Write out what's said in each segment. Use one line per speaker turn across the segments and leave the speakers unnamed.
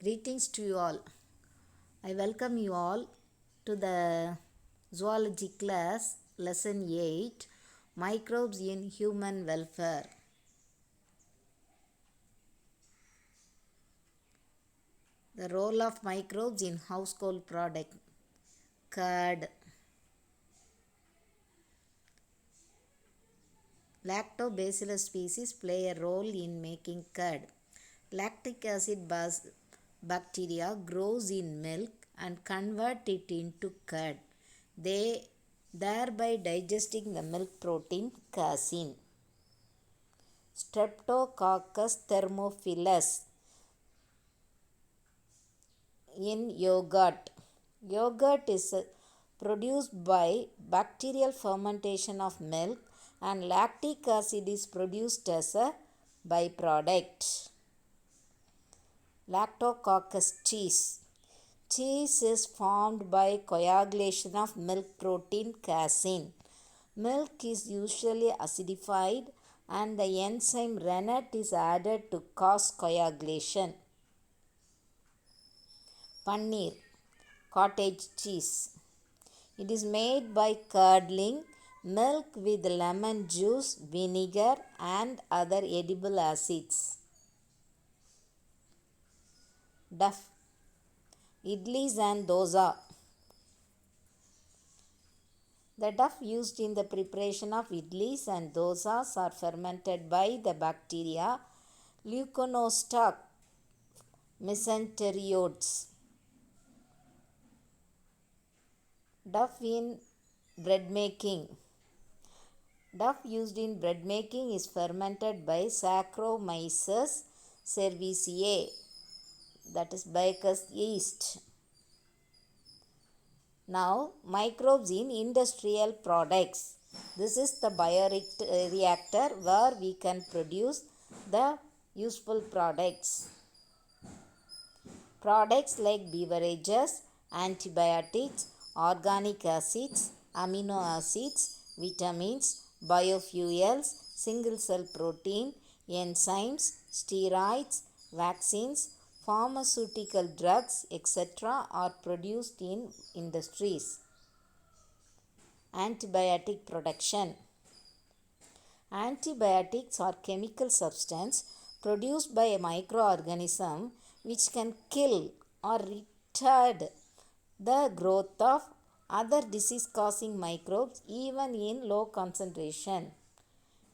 Greetings to you all. I welcome you all to the zoology class, lesson 8, microbes in human welfare. The role of microbes in household product. Curd. Lactobacillus species play a role in making curd. Lactic acid bacteria grows in milk and convert it into curd. They thereby digesting the milk protein casein. Streptococcus thermophilus in yogurt. Yogurt is produced by bacterial fermentation of milk and lactic acid is produced as a byproduct. Lactococcus cheese. Cheese is formed by coagulation of milk protein casein. Milk is usually acidified and the enzyme rennet is added to cause coagulation. Paneer, cottage cheese. It is made by curdling milk with lemon juice, vinegar and other edible acids. Duff, idlis and dosa. The duff used in the preparation of idlis and dosas are fermented by the bacteria Leuconostoc mesenteriodes. Duff in bread making. Duff used in bread making is fermented by Saccharomyces cerevisiae, that is baker's yeast. Now, microbes in industrial products. This is the bioreactor where we can produce the useful products. Products like beverages, antibiotics, organic acids, amino acids, vitamins, biofuels, single cell protein, enzymes, steroids, vaccines, pharmaceutical drugs, etc. are produced in industries. Antibiotic production. Antibiotics are chemical substance produced by a microorganism which can kill or retard the growth of other disease-causing microbes even in low concentration.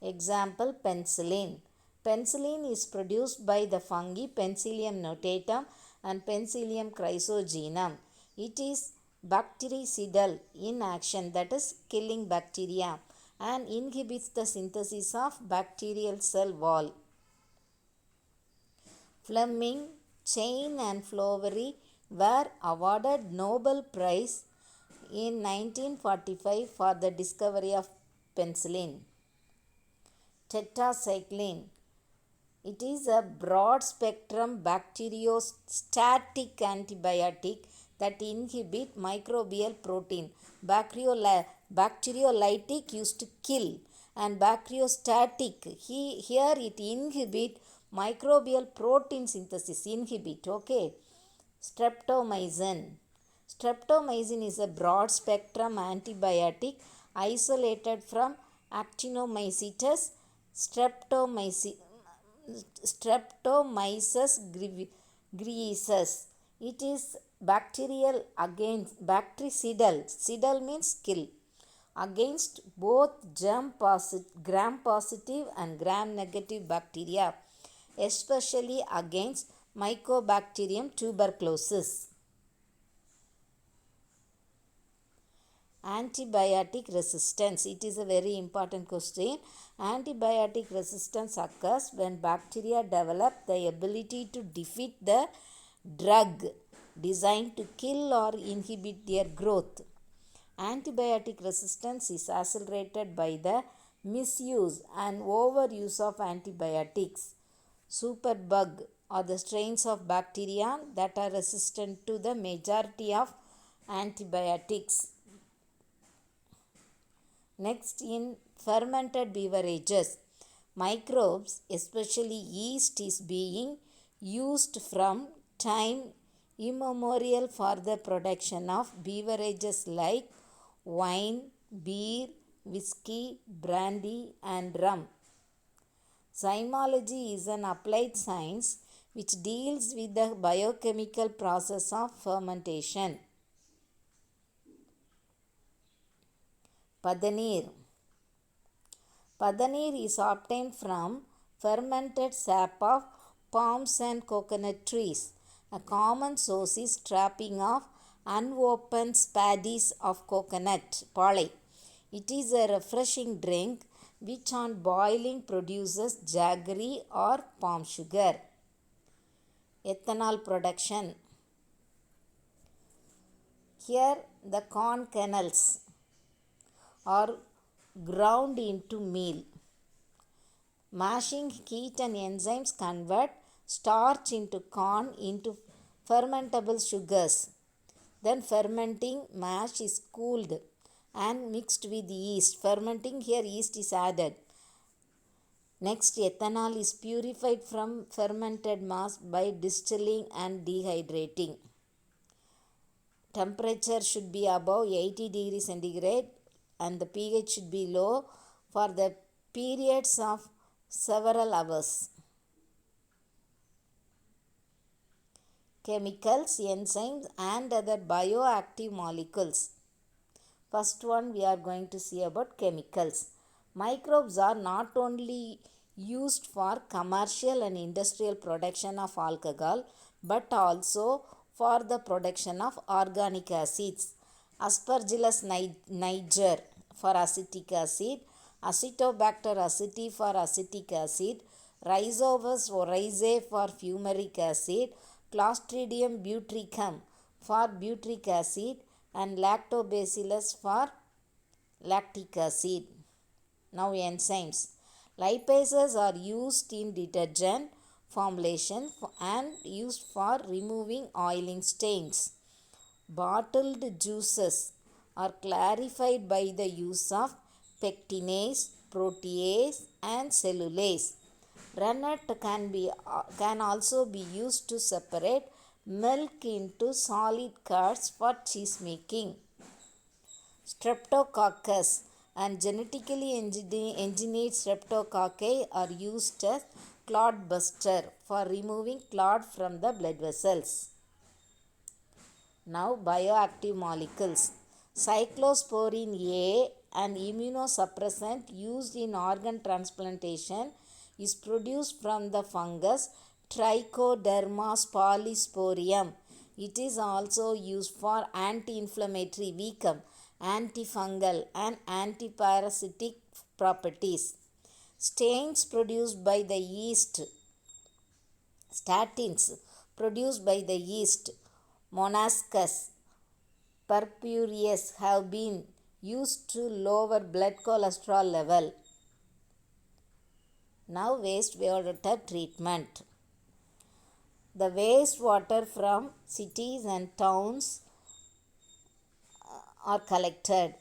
Example, penicillin. Penicillin is produced by the fungi Penicillium notatum and Penicillium chrysogenum. It is bactericidal in action, that is killing bacteria, and inhibits the synthesis of bacterial cell wall. Fleming, Chain and Flowry were awarded Nobel Prize in 1945 for the discovery of penicillin. Tetracycline. It is a broad-spectrum bacteriostatic antibiotic that inhibit microbial protein. Bacteriolytic used to kill and bacteriostatic. Here it inhibit microbial protein synthesis. Okay. Streptomycin. Streptomycin is a broad-spectrum antibiotic isolated from Actinomycetes Streptomyces griseus. It is bacterial against bactericidal. Cidal means kill. Against both gram-positive and gram-negative bacteria, especially against Mycobacterium tuberculosis. Antibiotic resistance. It is a very important question. Antibiotic resistance occurs when bacteria develop the ability to defeat the drug designed to kill or inhibit their growth. Antibiotic resistance is accelerated by the misuse and overuse of antibiotics. Superbug are the strains of bacteria that are resistant to the majority of antibiotics. Next, in fermented beverages, microbes, especially yeast, is being used from time immemorial for the production of beverages like wine, beer, whiskey, brandy, and rum. Zymology is an applied science which deals with the biochemical process of fermentation. Padanir. Padanir is obtained from fermented sap of palms and coconut trees. A common source is trapping of unopened spaddies of coconut pollen. It is a refreshing drink which on boiling produces jaggery or palm sugar. Ethanol production. Here the corn kernels are ground into meal. Mashing heat and enzymes convert starch into corn into fermentable sugars. Then fermenting mash is cooled and mixed with yeast. Fermenting here yeast is added. Next, ethanol is purified from fermented mass by distilling and dehydrating. Temperature should be above 80 degrees centigrade and the pH should be low for the periods of several hours. Chemicals, enzymes, and other bioactive molecules. First one we are going to see about chemicals. Microbes are not only used for commercial and industrial production of alcohol but also for the production of organic acids. Aspergillus niger for acetic acid, Acetobacter aceti for acetic acid, Rhizopus oryzae for fumaric acid, Clostridium butyricum for butyric acid, and Lactobacillus for lactic acid. Now enzymes. Lipases are used in detergent formulation and used for removing oiling stains. Bottled juices are clarified by the use of pectinase, protease, and cellulase. Rennet can also be used to separate milk into solid curds for cheese making. Streptococcus and genetically engineered streptococci are used as clot buster for removing clot from the blood vessels. Now bioactive molecules. Cyclosporin A, an immunosuppressant used in organ transplantation, is produced from the fungus Trichoderma polysporium. It is also used for anti-inflammatory, weaken, antifungal, and antiparasitic properties. Statins produced by the yeast Monaskis purpureus have been used to lower blood cholesterol level. Now wastewater treatment. The wastewater from cities and towns are collected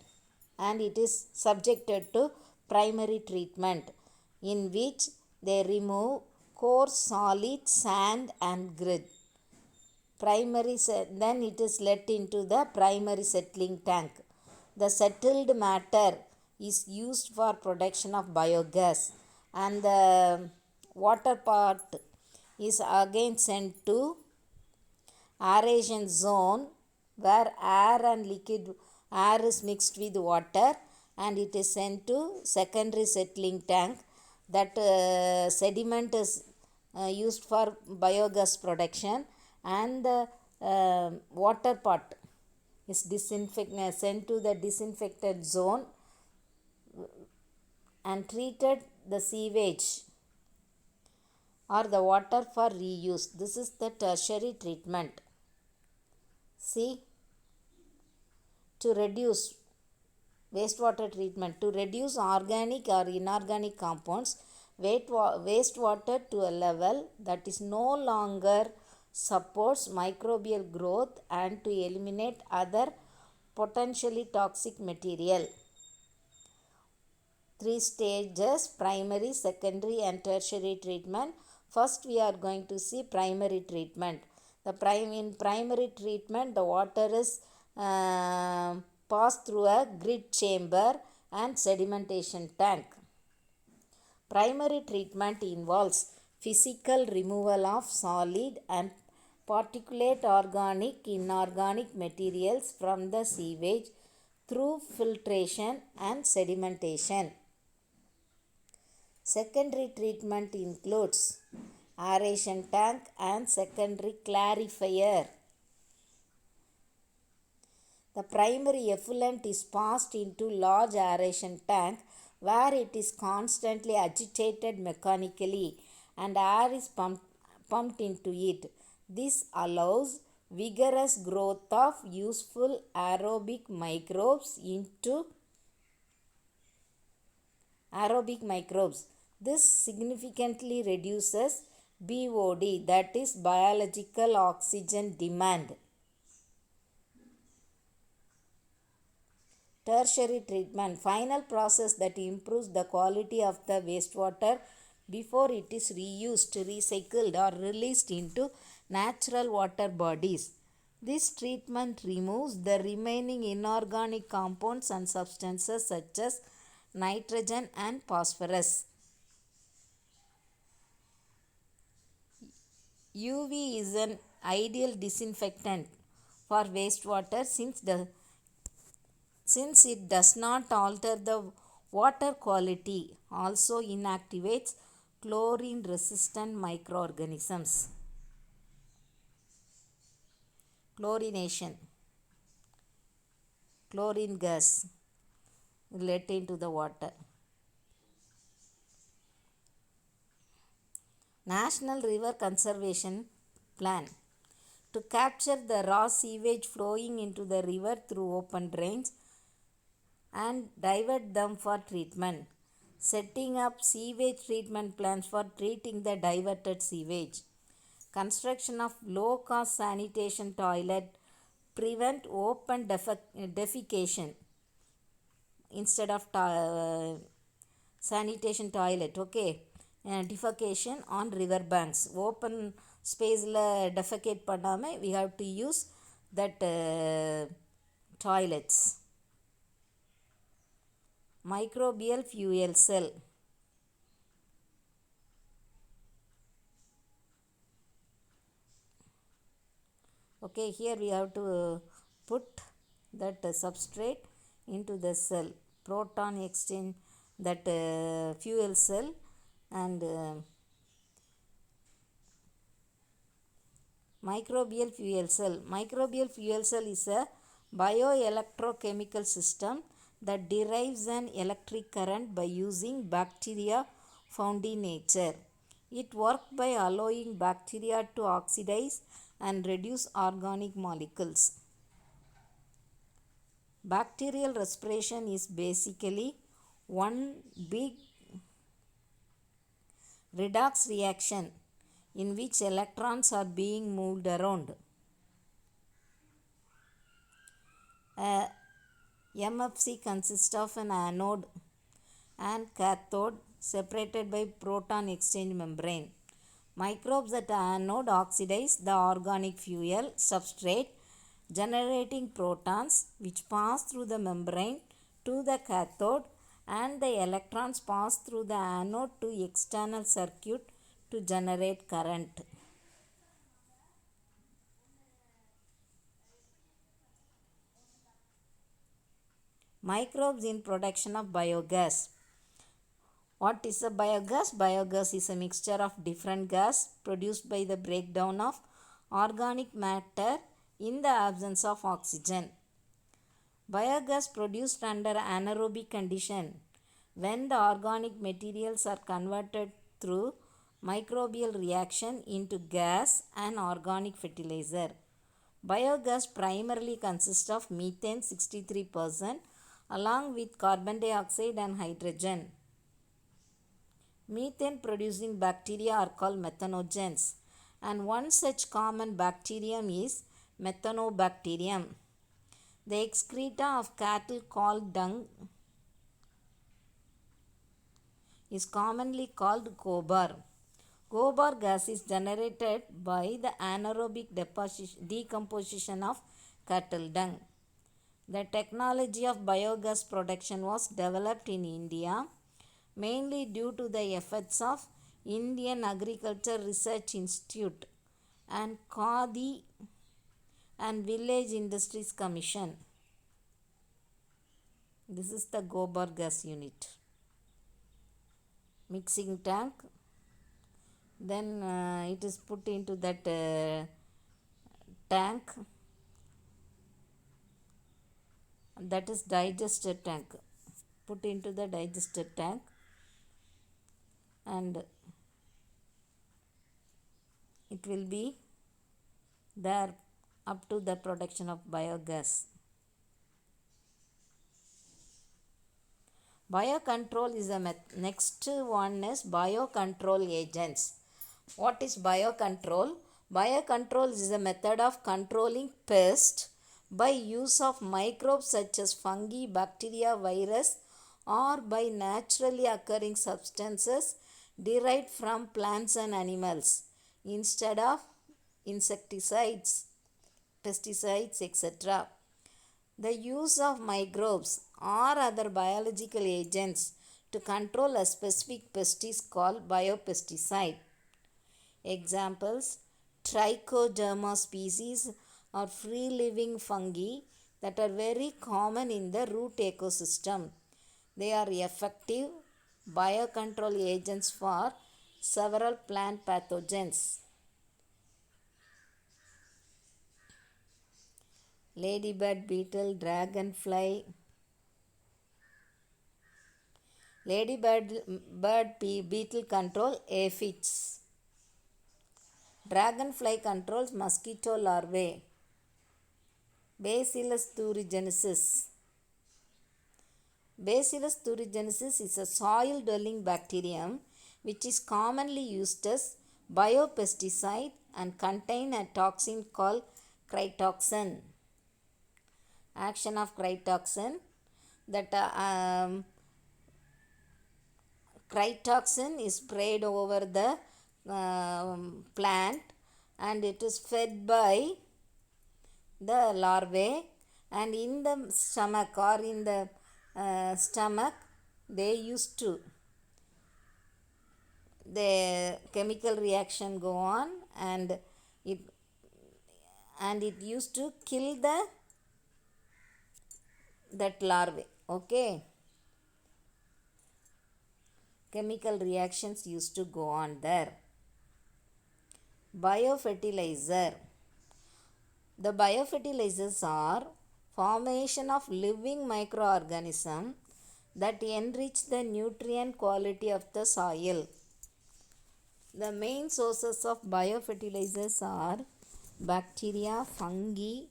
and it is subjected to primary treatment in which they remove coarse solid sand and grit. Then it is let into the primary settling tank. The settled matter is used for production of biogas and the water part is again sent to aeration zone where air is mixed with water and it is sent to secondary settling tank. That sediment is used for biogas production and the water part is sent to the disinfected zone and treated the sewage or the water for reuse. This is the tertiary treatment. See, to reduce wastewater treatment, to reduce organic or inorganic compounds, wastewater to a level that is no longer supports microbial growth and to eliminate other potentially toxic material. 3 stages: primary, secondary, and tertiary treatment. First we are going to see primary treatment. In primary treatment, the water is passed through a grid chamber and sedimentation tank. Primary treatment involves physical removal of solid and particulate organic inorganic materials from the sewage through filtration and sedimentation. Secondary treatment includes aeration tank and secondary clarifier. The primary effluent is passed into large aeration tank where it is constantly agitated mechanically and air is pumped into it. This allows vigorous growth of useful aerobic microbes. This significantly reduces BOD, that is biological oxygen demand. Tertiary treatment, final process that improves the quality of the wastewater before it is reused, recycled, or released into natural water bodies. This treatment removes the remaining inorganic compounds and substances such as nitrogen and phosphorus. UV is an ideal disinfectant for wastewater since it does not alter the water quality, also inactivates chlorine resistant microorganisms. Chlorination, chlorine gas let into the water. National River Conservation Plan, to capture the raw sewage flowing into the river through open drains and divert them for treatment. Setting up sewage treatment plants for treating the diverted sewage. Construction of low-cost sanitation toilet prevent open defecation instead of sanitation toilet. Okay, defecation on river banks. Open space la defecate பண்ணாம we have to use that toilets. Microbial fuel cell. Okay, here we have to put that substrate into the cell, proton exchange, that fuel cell, and microbial fuel cell. Microbial fuel cell is a bioelectrochemical system that derives an electric current by using bacteria found in nature. It works by allowing bacteria to oxidize and reduce organic molecules. Bacterial respiration is basically one big redox reaction in which electrons are being moved around. A MFC consists of an anode and cathode separated by proton exchange membrane. Microbes at anode oxidize the organic fuel substrate, generating protons which pass through the membrane to the cathode, and the electrons pass through the anode to external circuit to generate current. Microbes in production of biogas. What is a biogas? Biogas is a mixture of different gas produced by the breakdown of organic matter in the absence of oxygen. Biogas produced under anaerobic condition when the organic materials are converted through microbial reaction into gas and organic fertilizer. Biogas primarily consists of methane 63% along with carbon dioxide and hydrogen. Methane producing bacteria are called methanogens, and one such common bacterium is methanobacterium. The excreta of cattle called dung is commonly called gobar. Gobar gas is generated by the anaerobic decomposition of cattle dung. The technology of biogas production was developed in India mainly due to the efforts of Indian Agriculture Research Institute and Khadi and Village Industries Commission. This is the Gobar gas unit. Mixing tank. Then it is put into that tank. That is digester tank. Put into the digester tank. And it will be there up to the production of biogas. Biocontrol is a next one is biocontrol agents. What is biocontrol? Biocontrol is a method of controlling pests by use of microbes such as fungi, bacteria, virus, or by naturally occurring substances derived from plants and animals instead of insecticides, pesticides, etc. The use of microbes or other biological agents to control a specific pest is called biopesticide. Examples: Trichoderma species are free-living fungi that are very common in the root ecosystem. They are effective biocontrol agents for several plant pathogens. Ladybird beetle, dragonfly. Ladybird beetle control aphids. Dragonfly controls mosquito larvae. Bacillus thuringiensis. Bacillus thuringiensis is a soil-dwelling bacterium which is commonly used as biopesticide and contain a toxin called critoxin. Action of critoxin: that critoxin is sprayed over the plant and it is fed by the larvae, and in the stomach or in the stomach they used to the chemical reaction go on and it used to kill that larvae. Okay, chemical reactions used to go on there. Biofertilizer. The biofertilizers are formation of living microorganisms that enrich the nutrient quality of the soil. The main sources of biofertilizers are bacteria, fungi,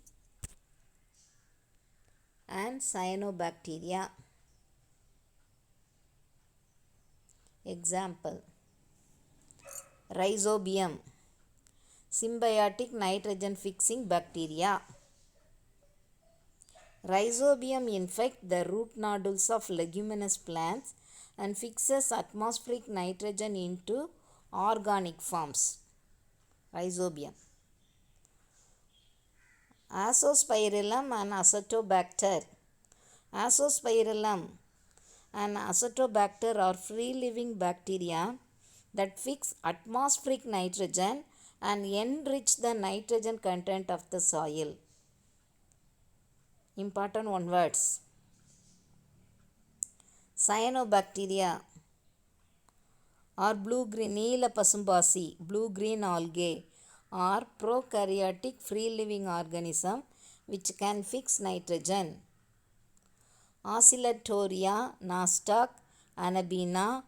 and cyanobacteria. Example: Rhizobium, symbiotic nitrogen fixing bacteria. Rhizobium infects the root nodules of leguminous plants and fixes atmospheric nitrogen into organic forms. Rhizobium. Azospirillum and Acetobacter. Azospirillum and Acetobacter are free-living bacteria that fix atmospheric nitrogen and enrich the nitrogen content of the soil. Important one words. Cyanobacteria or blue-green Neela Pasumbaasi, blue-green algae are prokaryotic free-living organism which can fix nitrogen. Oscillatoria, Nostoc, Anabaena,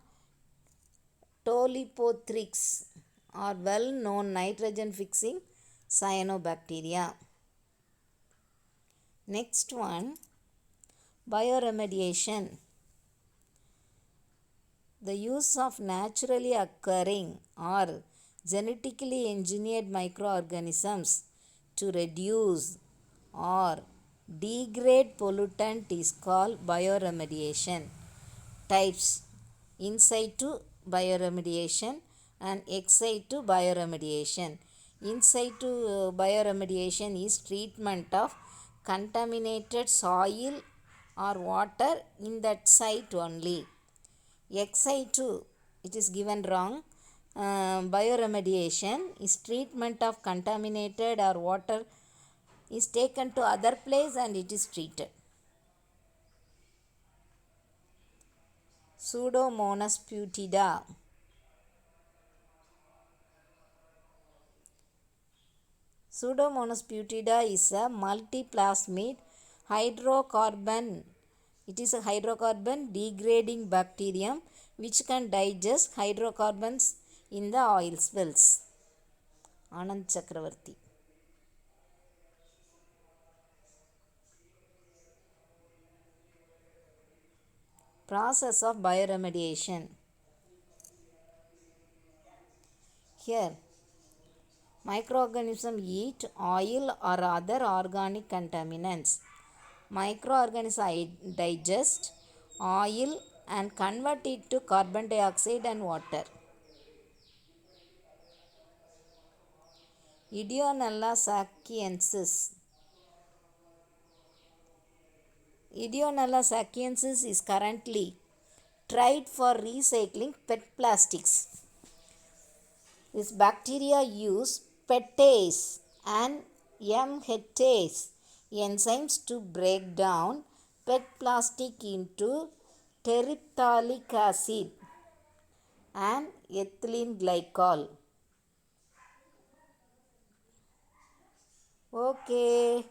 Tolipothrix are well-known nitrogen-fixing cyanobacteria. Next one, bioremediation. The use of naturally occurring or genetically engineered microorganisms to reduce or degrade pollutant is called bioremediation. Types: in situ bioremediation and exit to bioremediation. Inside to bioremediation is treatment of contaminated soil or water in that site only. Exit to, it is given wrong. Bioremediation is treatment of contaminated or water is taken to other place and it is treated. Pseudomonas putida. Pseudomonas putida is a multiplasmid hydrocarbon. It is a hydrocarbon degrading bacterium which can digest hydrocarbons in the oil spills. Anand Chakravarti. Process of bioremediation. Here, microorganisms eat oil or other organic contaminants. Microorganisms digest oil and convert it to carbon dioxide and water. Ideonella sakiensis. Ideonella sakiensis is currently tried for recycling PET plastics. This bacteria use PETase and MHase enzymes to break down PET plastic into terephthalic acid and ethylene glycol. Okay,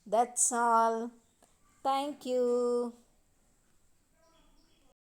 that's all. Thank you.